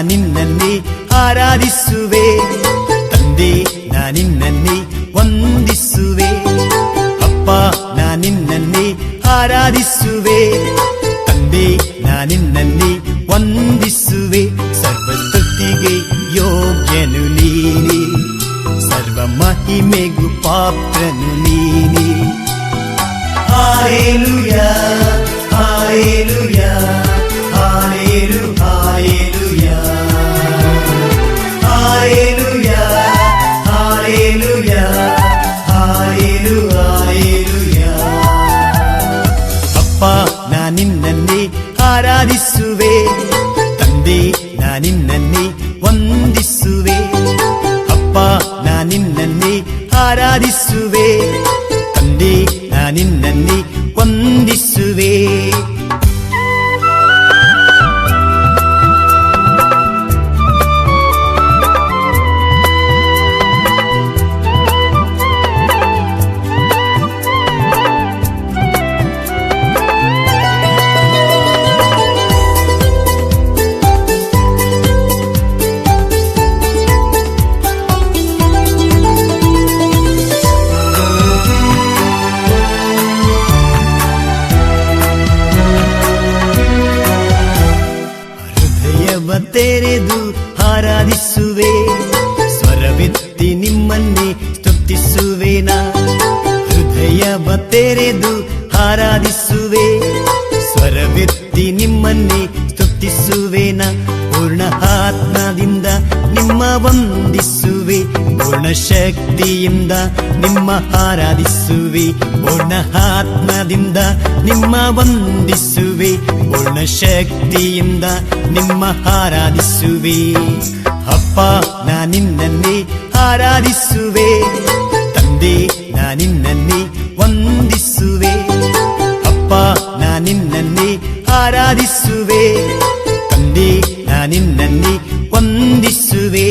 ನಿನ್ನನ್ನೇ ಆರಾಧಿಸುವೆ. ತಂದೆ ನಿನ್ನನ್ನೇ ವಂದಿಸುವೆ. ಅಪ್ಪ ನಿನ್ನನ್ನೇ ಆರಾಧಿಸುವೆ. ತಂದೆ ನಿನ್ನನ್ನೇ ವಂದಿಸುವೆ. ಸರ್ವಸ್ತುತಿಗೆ ಯೋಗ್ಯನು ನೀನೇ, ಸರ್ವ ಮಹಿಮೆಗೂ ಪಾತ್ರನು ನೀನೇ. Hallelujah hallelujah hallelujah hallelujah hallelujah hallelujah. ಅಪ್ಪ ನಿನ್ನನ್ನೇ ಆರಾಧಿಸುವೆ. ತಂದೆ ನಿನ್ನನ್ನೇ ವಂದಿಸುವೆ. ಅಪ್ಪ ನಿನ್ನನ್ನೇ ಆರಾಧಿಸುವೆ. ತಂದೆ ನಿನ್ನನ್ನೇ ವಂದಿಸುವೆ. ತೆರೆದು ಆರಾಧಿಸುವೆ. ಸ್ವರವೆತ್ತಿ ನಿಮ್ಮನ್ನೇ ಸ್ತುತಿಸುವೆನಾ. ಹೃದಯವ ತೆರೆದು ಆರಾಧಿಸುವೆ. ಸ್ವರವೆತ್ತಿ ನಿಮ್ಮನ್ನೇ ಸ್ತುತಿಸುವೆನಾ. ಪೂರ್ಣ ಆತ್ಮದಿಂದ ನಿಮ್ಮ ವಂದಿಸುವೆ. ಪೂರ್ಣ ಶಕ್ತಿಯಿಂದ ನಿಮ್ಮ ಆರಾಧಿಸುವೆ. ಪೂರ್ಣ ಆತ್ಮದಿಂದ ನಿಮ್ಮ ವಂದಿಸುವೆ. ಪೂರ್ಣ ಶಕ್ತಿಯಿಂದ ನಿಮ್ಮ ಆರಾಧಿಸುವೆ. ಅಪ್ಪ ನಿನ್ನನ್ನೇ ಆರಾಧಿಸುವೆ. ತಂದೆ ನಿನ್ನನ್ನೇ ವಂದಿಸುವೆ. ಅಪ್ಪ ನಿನ್ನನ್ನೇ ಆರಾಧಿಸುವೆ. ತಂದೆ ನಿನ್ನನ್ನೇ ವಂದಿಸುವೆ.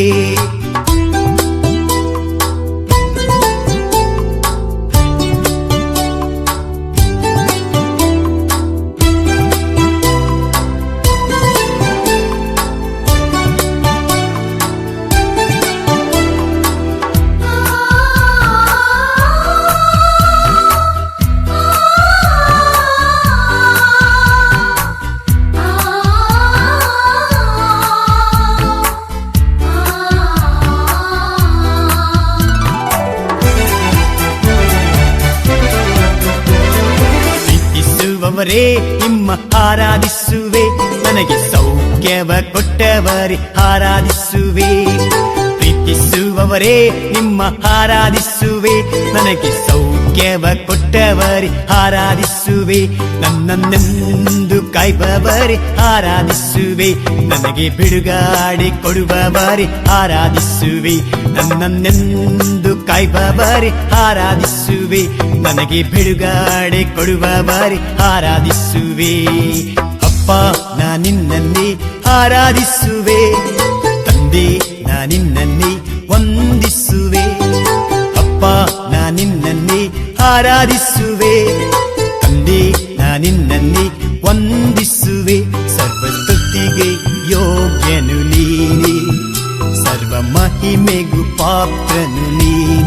ಪ್ರೀತಿಸುವವರೇ ನಿಮ್ಮ ಆರಾಧಿಸುವೆ. ನನಗೆ ಸೌಖ್ಯವ ಕೊಟ್ಟವರೇ ಆರಾಧಿಸುವೆ. ಪ್ರೀತಿಸುವವರೇ ನಿಮ್ಮ ಆರಾಧಿಸುವೆ. ನನಗೆ ಸೌಖ್ಯವ ಕೊಟ್ಟವರೇ ಆರಾಧಿಸುವೆ. ನನ್ನನ್ನೆಂದು ಕಾಯ್ಬವರೇ ಆರಾಧಿಸುವೆ. ನನಗೆ ಬಿಡುಗಡೆ ಕೊಡುವವರೇ ಆರಾಧಿಸುವೆ. ನನ್ನನ್ನೆಂದು ಕಾಯ್ಬವರೇ ಆರಾಧಿಸುವೆ. ನನಗೆ ಬಿಡುಗಡೆ ಕೊಡುವವರೇ ಆರಾಧಿಸುವೆ. ಅಪ್ಪ ನಿನ್ನನ್ನೇ ಆರಾಧಿಸುವೆ. ತಂದೆ ನಿನ್ನನ್ನೇ ವಂದಿಸುವೆ. ಅಪ್ಪ ನಿನ್ನನ್ನೇ ಆರಾಧಿಸುವೆ. ತಂದೆ ನಿನ್ನನ್ನೇ ವಂದಿಸುವೆ. ಸರ್ವಸ್ತುತಿಗೆ ಯೋಗ್ಯನು ನೀನೇ, ಸರ್ವ ಮಹಿಮೆಗೂ ಪಾತ್ರನು ನೀನೇ.